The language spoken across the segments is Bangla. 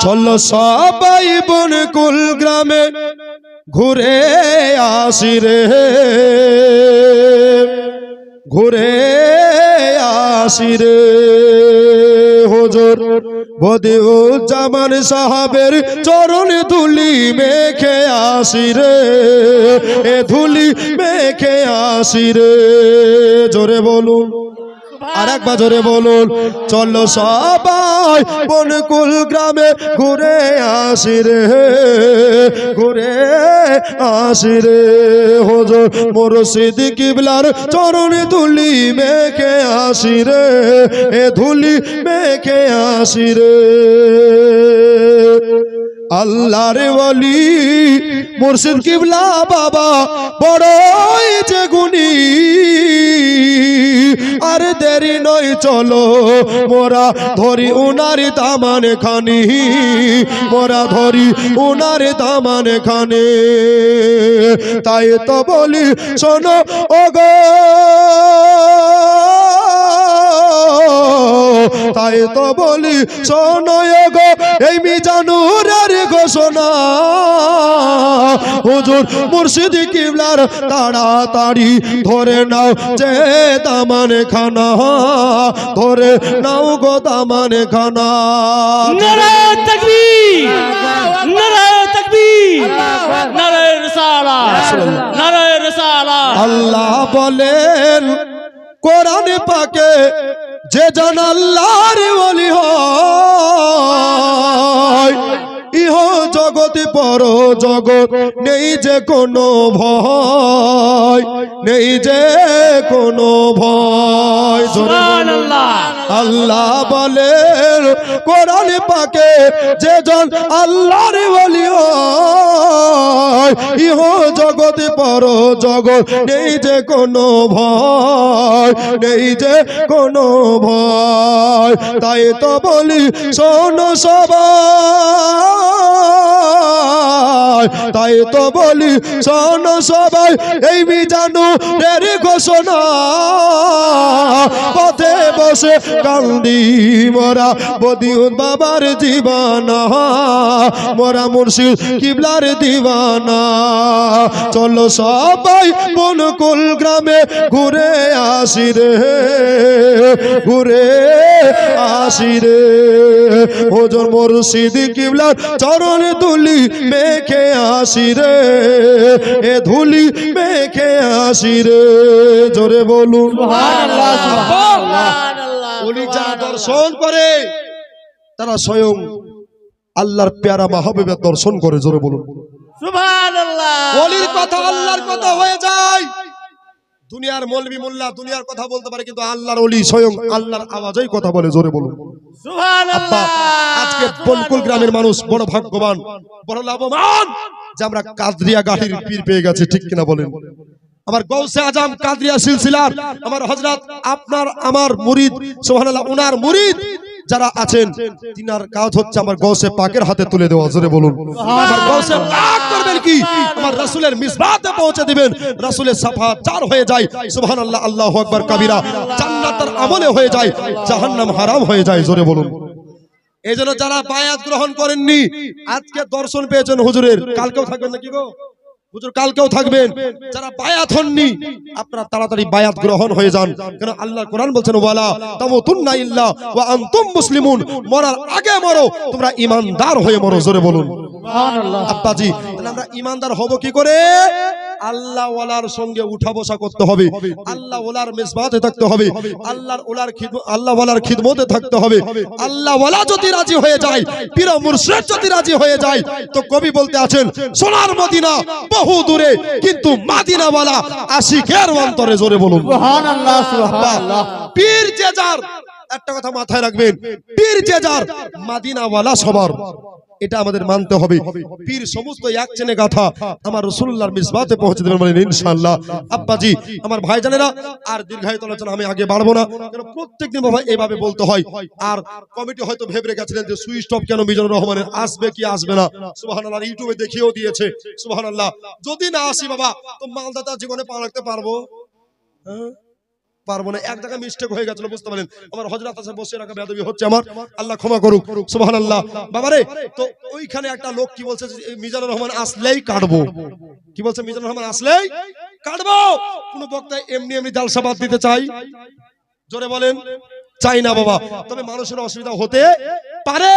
চলো সবাই বনকুল গ্রামে ঘুরে আসি রে, ঘুরে আসি রে। হুজুর বদিউজ্জামান সাহাবের চরণ ধুলি মেখে আসি রে, এ ধুলি মেখে আসি রে। জোরে বলুন, আর একবার জোরে বলুন। চলো সবাই বনকুল গ্রামে ঘুরে আসি রে, ঘুরে আসি রে। হুজুর মুর্শিদ কিবলার চরণ ধুলি মেখে আসি রে, এ ধুলি মেখে আসি রে। আল্লাহর ওলি মুর্শিদ কিবলা বাবা বড়ই যে গুণী, আর দেরি নয় চলো মোরা ধরি উনার দামান খানি, মোরা ধরি উনার দামান খানে। তাই তো বলি শোনো ওগো, তাই তো বলি শোনো ওগো, এই মিজানুরের ঘোষণা। হুজুর মুর্শিদ কিবলার তাড়াতাড়ি ধরে নাও যে দামান খানা, ধরে নাও গো দামান খানা। নারায়ে তাকবীর, নারায়ে তাকবীর, নারায়ে রিসালাত, নারায়ে রিসালাত। আল্লাহ বলেন কোরআনে পাকে, যে জন আল্লাহর ওলি হয়, ইহ জগৎ পর জগৎ নেই যে কোনো ভয়, নেই যে কোনো ভয়। সুবহানাল্লাহ। আল্লাহ বলেন কোরআনে পাকে, যে জন আল্লাহর ওলি হয়, ইহ জগৎ পর জগৎ নেই যে কোনো ভয়, নেই যে কোনো ভয়। তাই তো বলি শোনো সবাই, তাই তো বলি শোনো সবাই, এই মিজানুরের ঘোষণা। পথে বসে কান্দি মোরা বদিউল বাবার দিবানা, মোরা মুর্শিদ কিবলার দিবানা। চলো সবাই বনকুল গ্রামে ঘুরে আসি রে, ঘুরে আসি রে। হুজুর মুর্শিদ কিবলার চরণ ধুলি মেখে আসি রে, এ ধুলি মেখে আসি রে। জোরে বলুন সুবহানাল্লাহ, সুবহানাল্লাহ। ওলি যারা দর্শন করে তারা স্বয়ং আল্লাহর প্যারা মাহবুবের দর্শন করে। জোরে বলুন সুবহানাল্লাহ। ওলির কথা আল্লাহর কথা হয়ে যায়। দুনিয়ার মৌলবি মোল্লা দুনিয়ার কথা বলতে পারে, কিন্তু আল্লাহর ওলি স্বয়ং আল্লাহর আওয়াজেই কথা বলে। জোরে বলুন সুবহানাল্লাহ। আজকে বনকুল গ্রামের মানুষ বড় ভাগ্যবান, বড় লাভবান যে আমরা কাদরিয়া গাড়ির পীর পেয়ে গেছি। ঠিক কিনা বলেন? আমার গৌসে আজম কাদরিয়া সিলসিলার আমার হযরত আপনার আমার মুরিদ, সুবহানাল্লাহ, ওনার মুরিদ যারা আছেন, তিনার কাজ হচ্ছে আমার গৌসে পাকের হাতে তুলে দেওয়া। জোরে বলুন আমার গৌসে পাক করবেন কি? আমার রাসূলের মিসবাতে পৌঁছে দিবেন, রাসূলের সাফাত চার হয়ে যায়। সুবহানাল্লাহ, আল্লাহু আকবার কবীরা। জান্নাতের আমলে হয়ে যায়, জাহান্নাম হারাম হয়ে যায়। জোরে বলুন। এইজন্য যারা বায়াত গ্রহণ করেননি, আজকে দর্শন পেয়েছেন হুজুরের, কালকেও থাকবেন নাকি গো? হুজুর কালকেও থাকবেন। যারা বায়াত হননি, আপনারা তাড়াতাড়ি বায়াত গ্রহণ হয়ে যান। কারণ আল্লাহর কোরআন বলছেন, ওয়ালা তামুতুন্না ইল্লা ওয়া আনতুম মুসলিমুন, মরার আগে মরো তোমরা ঈমানদার হয়ে মরো। জোরে বলুন সুবহানাল্লাহ। আব্বাজি, তাহলে আমরা ঈমানদার হব কি করে? আল্লাহ ওয়ালার সঙ্গে উঠা বসা করতে হবে, আল্লাহ ওয়ালার মেজবাতে থাকতে হবে, আল্লাহর ওয়ালার খিদমত, আল্লাহ ওয়ালার খিদমতে থাকতে হবে। আল্লাহ ওয়ালা যদি রাজি হয়ে যায়, পীর মুর্শিদ যদি রাজি হয়ে যায়, তো কবি বলতে আছেন, সোনার মদিনা বহু দূরে, কিন্তু মদিনা ওয়ালা আশিকের অন্তরে। জোরে বলুন সুবহানাল্লাহ, সুবহানাল্লাহ। পীর যে যার, একটা কথা মাথায় রাখবেন, পীর যে যার, মদিনা ওয়ালা সবার। এটা আমাদের মানতে হবে। পীর সমস্ত এক চেনে গাথা আমার রাসূলুল্লাহর মিসবাতে পৌঁছে দেবেন বলেন ইনশাআল্লাহ। আব্বাজি, আমার ভাইজানেরা, আর দীর্ঘায়িত আলোচনা আমি আগে বাড়বো না, কারণ প্রত্যেকদিন বাবা এইভাবে বলতে হয়। আর কমিটি হয়তো ভেবে রেখেছিলেন যে সুইচ অফ কেন মিজানুর রহমানের, আসবে কি আসবে না। সুবহানাল্লাহ, ইউটিউবে দেখিয়েও দিয়েছে। সুবহানাল্লাহ, যদি না আসি বাবা, তো মালদাতা জীবনে পা রাখতে পারবো? পারবো না, এক জায়গায় মিস্টেক হয়ে গেছিল, বুঝতে পারেন। আমার হযরত আছে বসে রাখা বেয়াদবি হচ্ছে আমার, আল্লাহ ক্ষমা করুক, সুবহানাল্লাহ। বাবারে, তো ওইখানে একটা লোক কি বলছে, মিজানুর রহমান আসলেই কাটবো। কি বলছে? মিজানুর রহমান আসলেই কাটবো। কোন বক্তা এমনি এমনি জালসাবাদ দিতে চাই? জোরে বলেন, চাই না বাবা। তবে মানুষের অসুবিধা হতে পারে।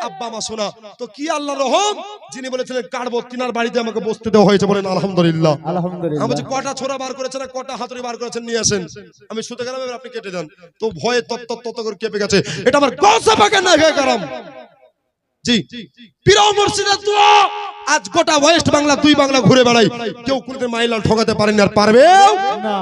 আব্বা মা শোনা তো কি আল্লাহ রহম, যিনি বলেছিলেন কাটবো, তিনার বাড়িতে আমাকে বসতে দেওয়া হয়েছে, বলেন আলহামদুলিল্লাহ। আমি বলছি কটা ছোরা বার করেছেন, কটা হাতুড়ি বার করেছেন, নিয়ে আসেন। আমি শুতে গেলাম, এবার আপনি কেটে দেন। তো ভয়ে তত্ত করে কেঁপে গেছে। এটা আমার গৌসে পাকের না হয়ে গেলাম। জি, পীর মুর্শিদের দোয়া। আজ গোটা ওয়েস্ট বাংলা, দুই বাংলা ঘুরে বেড়াই, কেউ কোনদিন মাইলাল ঠকাতে পারেনি, আর পারবে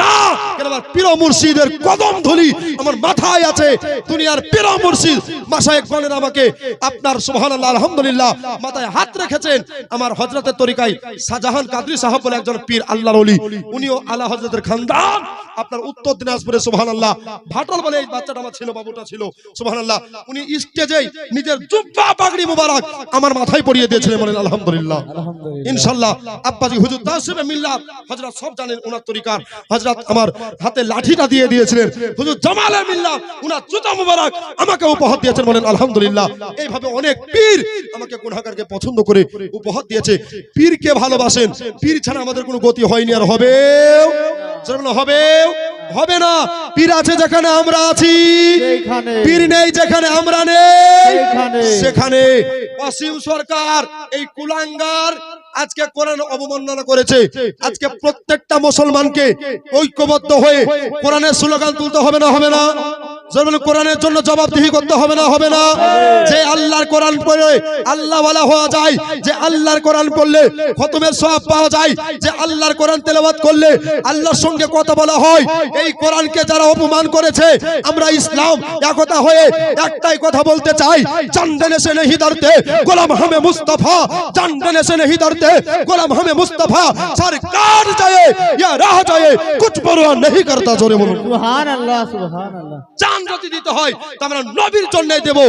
না। কেন? আমার পীর মুর্শিদের কদম ধুলি আমার মাথায় আছে। দুনিয়ার পীর মুর্শিদ মাশায়েখ গণের আমাকে আপনার সুবহানাল্লাহ আলহামদুলিল্লাহ মাথায় হাত রেখেছেন। আমার হযরতের তরিকায় শাহজাহান কাদরি সাহেব বলে একজন পীর আল্লাহর ওলি, উনিও আলা হযরতের খানদান, আপনার উত্তর দিনাজপুরে সুবহানাল্লাহ ভাটল বলে এই বাচ্চাটা আমার ছিল, বাবুটা ছিল সুবহানাল্লাহ। উনি স্টেজেই নিজের জুব্বা পাগড়ি মুবারক আমার মাথায় পরিয়ে দিয়েছিলেন, বলেন আলহামদুলিল্লাহ। ইনশাআল্লাহ আব্বাজি হুজুর তাসিবে মিল্লাত হযরত সব জানেন ওনার তরিকার। হযরত আমার হাতে লাঠিটা দিয়ে দিয়েছিলেন। হুজুর জামালে মিল্লাত ওনার জুতা মুবারক আমাকে উপহার দিয়েছেন, বলেন আলহামদুলিল্লাহ। এইভাবে অনেক পীর আমাকে গুনাহগারকে পছন্দ করে উপহার দিয়েছে। পীরকে ভালোবাসেন, পীর ছাড়া আমাদের কোনো গতি হয়নি, আর হবেও হবে না। পীর আছে যেখানে আমরা আছি, পীর নেই যেখানে আমরা নেই সেখানে। অসীম সরকার এই কুলাঙ্গার আজকে কোরআন অবমাননা করেছে। আজকে প্রত্যেকটা মুসলমানকে ঐক্যবদ্ধ হয়ে কোরআনের স্লোগান তুলতে হবে না? হবে না? কোরআনের জন্য জবাবদিহি করতে হবে না? হবে না? যে আল্লাহর কোরআন পড়ে আল্লাহ ওয়ালা হওয়া যায়, যে আল্লাহর কোরআন পড়লে খতমের সওয়াব পাওয়া যায়, যে আল্লাহর কোরআন তেলাওয়াত করলে আল্লাহর সঙ্গে কথা বলা হয়, এই কোরআনকে যারা অপমান করেছে, আমরা ইসলাম একতা হয়ে একটাই কথা বলতে চাই, জান দেনে সে नहीं डरते গোলাম হামে মুস্তাফা, জান দেনে সে नहीं डरते গোলাম হামে মুস্তাফা, সরকার যায় ইয়া রাহ যায় কুছ পরোয়া नहीं करता। জোরে বলুন সুবহানাল্লাহ, সুবহানাল্লাহ। জান যদি দিতে হয় তো আমরা নবীর জন্য দেব,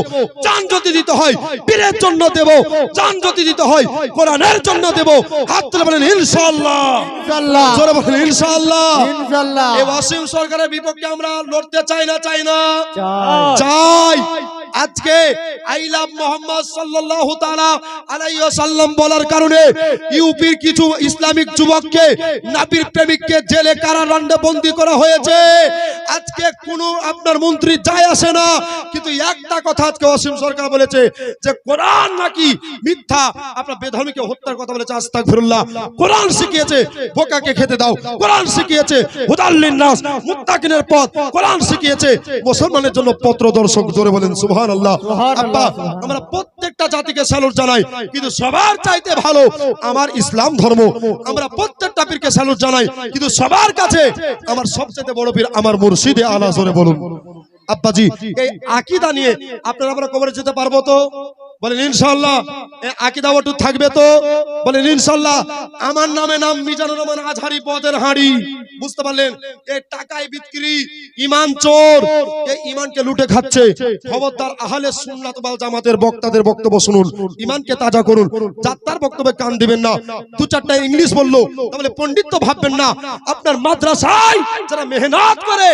জান যদি দিতে হয় পীরের জন্য দেব, জান যদি দিতে হয় কোরআনের জন্য দেব। হাত তুলে বলেন ইনশাআল্লাহ, ইনশাআল্লাহ, জোরে বলেন ইনশাআল্লাহ, ইনশাআল্লাহ। এই ওয়াসিম সরকারের বিপক্ষে আমরা লড়তে চাই না? চাই না? চাই। চাই। আজকে আই লাভ মোহাম্মদ সাল্লাল্লাহু তাআলা আলাইহি ওয়াসাল্লাম বলার কারণে ইউপির কিছু ইসলামিক যুবককে, নবীর প্রেমিককে জেলে কারাদণ্ডে বন্দী করা হয়েছে। আজকে কোনো আপনার মন্ত্রী যায় আসে না, কিন্তু একটা কথা আজকে ওয়াসিম সরকার বলেছে যে কোরআন নাকি মিথ্যা। আপনার বেধর্মীকে হত্যার কথা বলেছে, আস্তাগফিরুল্লাহ। কোরআন শিখিয়েছে বোকাকে খেতে দাও, কোরআন শিখিয়েছে হুদাল্লিন নাস মুত্তাকিনের পথ, কোরআন শিখিয়েছে মুসলমানের জন্য পত্রদর্শক। জোরে বলেন সুবহানাল্লাহ। আব্বা, আমরা প্রত্যেকটা জাতিকে স্যালুট জানাই, কিন্তু সবার চাইতে ভালো আমার ইসলাম ধর্ম। আমরা প্রত্যেকটা পীরকে স্যালুট জানাই, কিন্তু সবার কাছে আমার সবচেয়ে বড় পীর আমার মুর্শিদে আলা। জোরে বলুন আব্বাজি। এই আকীদা নিয়ে আপনারা আমরা কবরে যেতে পারবো তো? বলেন ইনশাআল্লাহ। এই আকীদা ওটু থাকবে তো? বলেন ইনশাআল্লাহ। আমার নামে নাম মিজানুর রহমান আজহারি পদের হাঁড়ি, বুঝতে পারলেন? এই টাকায় বিক্রি, ঈমান চোর, এই ঈমানকে লুটে খাচ্ছে। খবরদার আহলে সুন্নাত ওয়াল জামাতের বক্তাদের বক্তব্য শুনুন, ঈমানকে তাজা করুন। যাত্রার বক্তব্যে কান দিবেন না। দু চারটা ইংলিশ বললো তাহলে পণ্ডিত তো ভাববেন না। আপনার মাদ্রাসায় যারা মেহনত করে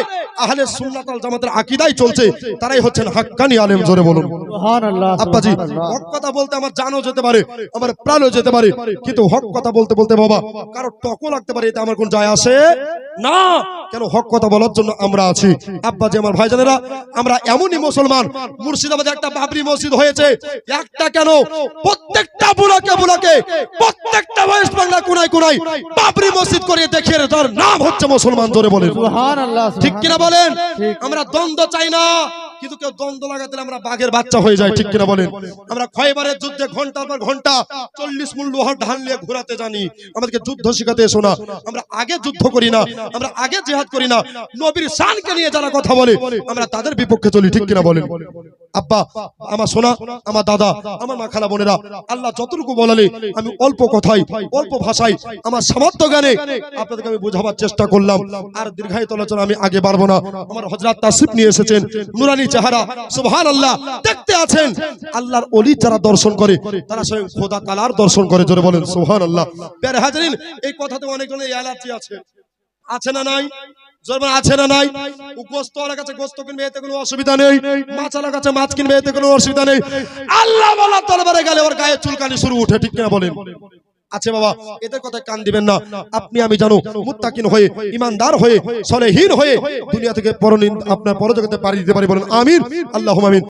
আহলে সুন্নাত ওয়াল জামাতের আকীদায় চলছে, তারাই হচ্ছেন হাক্কানি আলেম। জোরে বলুন সুবহানাল্লাহ। আব্বাজি, হক কথা বলতে আমার জানও যেতে পারে, আমার প্রাণও যেতে পারে, কিন্তু হক কথা বলতে বলতে বাবা কারো টকও লাগতে পারে, এতে আমার কোন যায় আসে না। কেন? হক কথা বলার জন্য আমরা আছি। আব্বাজি আমার ভাইজানেরা, আমরা এমনই মুসলমান। মুর্শিদাবাদে একটা বাবরি মসজিদ হয়েছে, একটা কেন প্রত্যেকটা বুলাকে প্রত্যেকটা ওয়েস্ট বাংলা কোনায় কোনায় বাবরি মসজিদ করে দেখিয়ে তার নাম হচ্ছে মুসলমান। জোরে বলেন সুবহানাল্লাহ, ঠিক কিনা বলেন? আমরা দ্বন্দ্ব চাই না, কিন্তু কেউ দ্বন্দ্ব লাগাতে আমরা বাঘের বাচ্চা হয়ে যায়, ঠিক কিনা বলেন? আমরা খয়বারের যুদ্ধে ঘন্টার পর ঘন্টা 40 মূল লোহার ঢাল নিয়ে ঘোরাতে জানি। আমাদেরকে যুদ্ধ শিখাতে এসো না। আমরা আগে যুদ্ধ করি না, আমরা আগে জিহাদ করি না। নবীর শানকে নিয়ে যারা কথা বলে আমরা তাদের বিপক্ষে চলি, ঠিক কিনা বলেন? আব্বা আমার সোনা, আমার দাদা, আমার মা খালা বোনেরা, আল্লাহ যতটুকু বলালে আমি অল্প কথায় অল্প ভাষায় আমার সামর্থ্য জ্ঞানে আপনাদেরকে আমি বোঝাবার চেষ্টা করলাম। আর দীর্ঘায়িত আলোচনা আমি আগে বাড়বো না। আমার হযরত তাশরিফ নিয়ে এসেছেন, নুরানি চেহারা, সুবহানাল্লাহ। দেখতে আছেন আল্লাহর ওলি যারা দর্শন করে তারা স্বয়ং খোদা তাআলার দর্শন করে। জোরে বলেন সুবহানাল্লাহ। প্যারে হাজরিন, এই কথাতে অনেকজনের অ্যালার্জি আছে, আছে না নাই? জোর আছে না নাই? গোস্ত ওর কাছে গোস্ত কিনবে এতে কোনো অসুবিধা নেই, মাছ ওর কাছে মাছ কিনবে এতে কোনো অসুবিধা নেই। আল্লাহ বলা তরবারে গেলে ওর গায়ে চুলকানি শুরু উঠে, ঠিক কিনা বলেন? আছে বাবা, এদের কথায় কান দিবেন না। আপনি আমি জানো মুত্তাকিন হয়ে, ইমানদার হয়ে, সলেহীন হয়ে দুনিয়া থেকে আপনার পরজগতে পাড়ি দিতে পারি, বলেন আমিন, আল্লাহুম্মা আমিন।